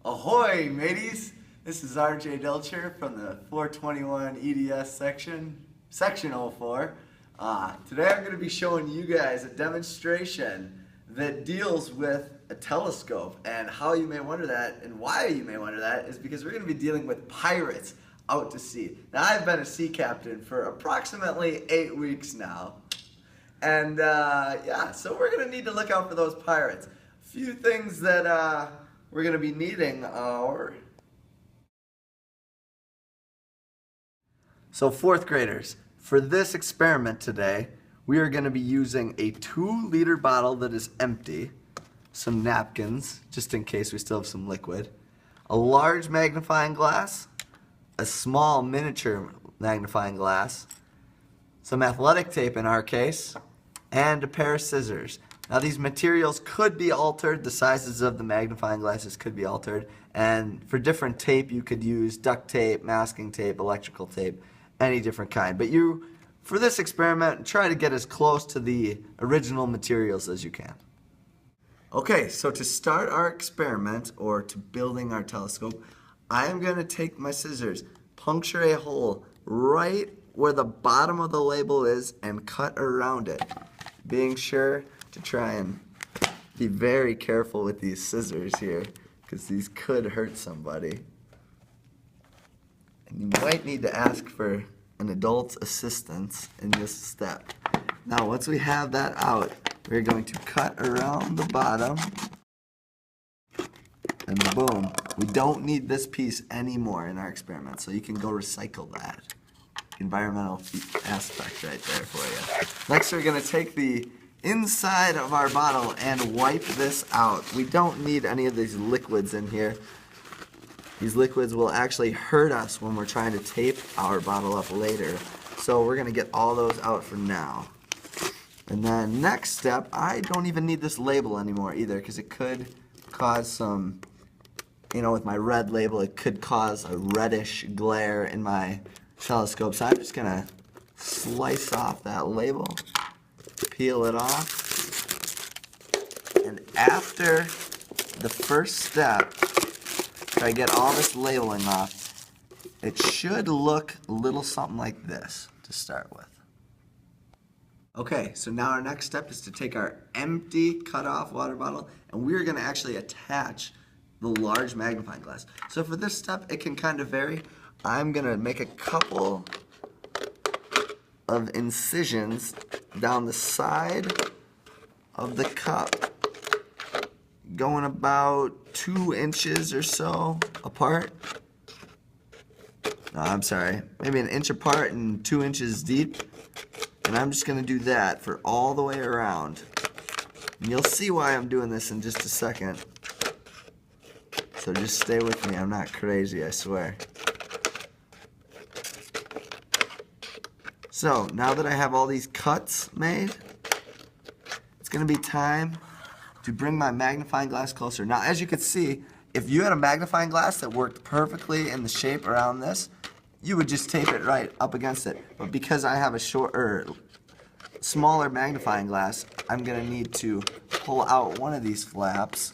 Ahoy, mateys! This is RJ Delcher from the 421 EDS section 04. Today I'm going to be showing you guys a demonstration that deals with a telescope, and how you may wonder that and why you may wonder that is because we're going to be dealing with pirates out to sea. Now, I've been a sea captain for approximately 8 weeks now, and so we're going to need to look out for those pirates. A few things that we're going to be needing are... So fourth graders, for this experiment today, we are going to be using a 2-liter bottle that is empty, some napkins, just in case we still have some liquid, a large magnifying glass, a small miniature magnifying glass, some athletic tape in our case, and a pair of scissors. Now these materials could be altered, the sizes of the magnifying glasses could be altered, and for different tape you could use duct tape, masking tape, electrical tape, any different kind. But you, for this experiment, try to get as close to the original materials as you can. Okay, so to start our experiment, or to building our telescope, I am going to take my scissors, puncture a hole right where the bottom of the label is, and cut around it, being sure to try and be very careful with these scissors here, because these could hurt somebody. And you might need to ask for an adult's assistance in this step. Now, once we have that out, we're going to cut around the bottom, and boom. We don't need this piece anymore in our experiment, so you can go recycle that. Environmental aspect right there for you. Next, we're going to take the inside of our bottle and wipe this out. We don't need any of these liquids in here. These liquids will actually hurt us when we're trying to tape our bottle up later. So we're going to get all those out for now. And then next step, I don't even need this label anymore either, because it could cause some, with my red label, it could cause a reddish glare in my telescope. So I'm just going to slice off that label, peel it off, and after the first step, if I get all this labeling off, it should look a little something like this to start with. Okay, so now our next step is to take our empty cut-off water bottle, and we're going to actually attach the large magnifying glass. So for this step, it can kind of vary. I'm going to make a couple of incisions down the side of the cup, going about 2 inches or so apart. No, I'm sorry, maybe 1 inch apart and 2 inches deep. And I'm just going to do that for all the way around. And you'll see why I'm doing this in just a second. So just stay with me, I'm not crazy, I swear. So, now that I have all these cuts made, it's going to be time to bring my magnifying glass closer. Now, as you can see, if you had a magnifying glass that worked perfectly in the shape around this, you would just tape it right up against it. But because I have a smaller magnifying glass, I'm going to need to pull out one of these flaps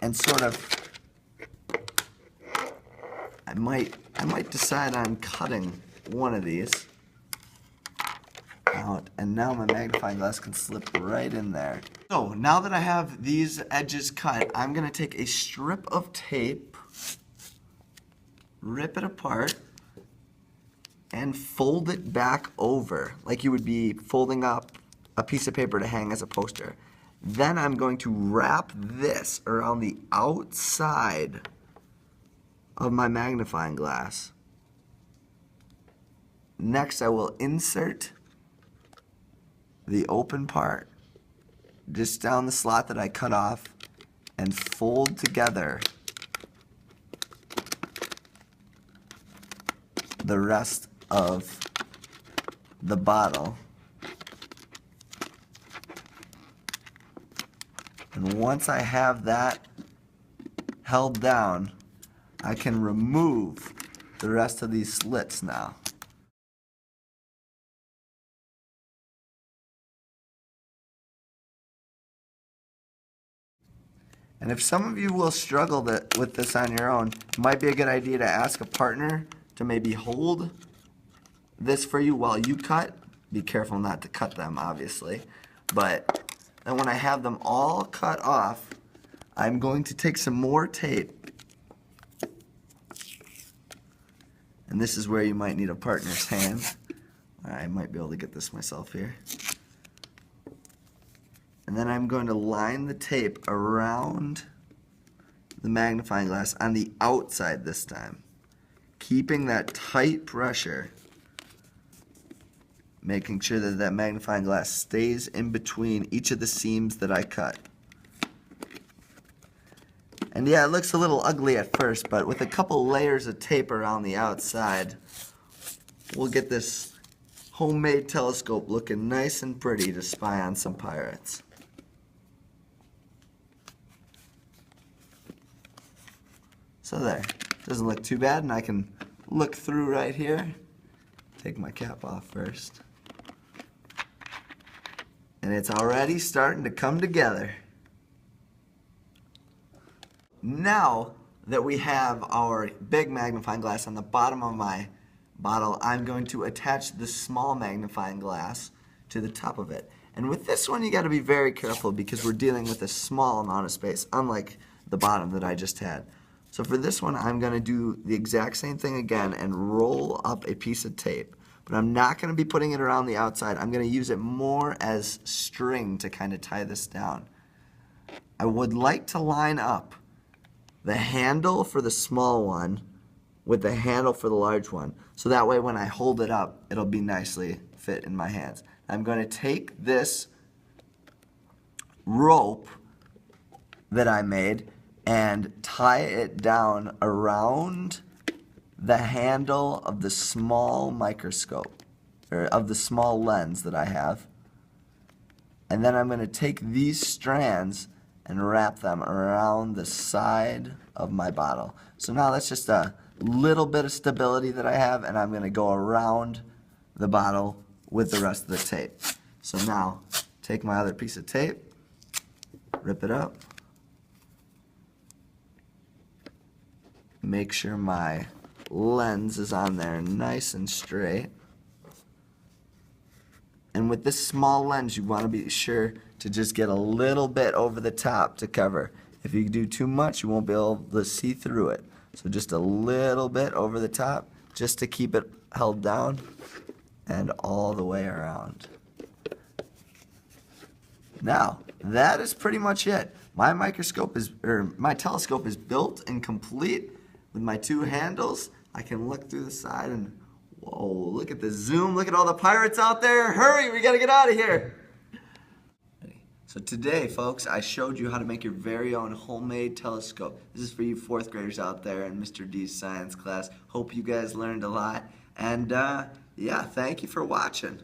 and sort of, I might decide on cutting one of these out, and now my magnifying glass can slip right in there. So now that I have these edges cut, I'm going to take a strip of tape, rip it apart, and fold it back over like you would be folding up a piece of paper to hang as a poster. Then I'm going to wrap this around the outside of my magnifying glass. Next, I will insert the open part just down the slot that I cut off and fold together the rest of the bottle. And once I have that held down, I can remove the rest of these slits now. And if some of you will struggle with this on your own, it might be a good idea to ask a partner to maybe hold this for you while you cut. Be careful not to cut them, obviously. But then when I have them all cut off, I'm going to take some more tape. And this is where you might need a partner's hand. I might be able to get this myself here. And then I'm going to line the tape around the magnifying glass on the outside this time, keeping that tight pressure, making sure that that magnifying glass stays in between each of the seams that I cut. And yeah, it looks a little ugly at first, but with a couple layers of tape around the outside, we'll get this homemade telescope looking nice and pretty to spy on some pirates. So there, doesn't look too bad, and I can look through right here. Take my cap off first. And it's already starting to come together. Now that we have our big magnifying glass on the bottom of my bottle, I'm going to attach the small magnifying glass to the top of it. And with this one, you got to be very careful because we're dealing with a small amount of space, unlike the bottom that I just had. So for this one, I'm going to do the exact same thing again and roll up a piece of tape. But I'm not going to be putting it around the outside. I'm going to use it more as string to kind of tie this down. I would like to line up the handle for the small one with the handle for the large one. So that way when I hold it up, it'll be nicely fit in my hands. I'm going to take this rope that I made and tie it down around the handle of the small microscope, or of the small lens that I have. And then I'm going to take these strands and wrap them around the side of my bottle. So now that's just a little bit of stability that I have, and I'm going to go around the bottle with the rest of the tape. So now, take my other piece of tape, rip it up, make sure my lens is on there nice and straight. And with this small lens, you want to be sure to just get a little bit over the top to cover. If you do too much, you won't be able to see through it. So just a little bit over the top, just to keep it held down, and all the way around. Now, that is pretty much it. My my telescope is built and complete with my two handles. I can look through the side and, whoa, look at the zoom. Look at all the pirates out there. Hurry, we gotta get out of here. So today, folks, I showed you how to make your very own homemade telescope. This is for you fourth graders out there in Mr. D's science class. Hope you guys learned a lot. And yeah, thank you for watching.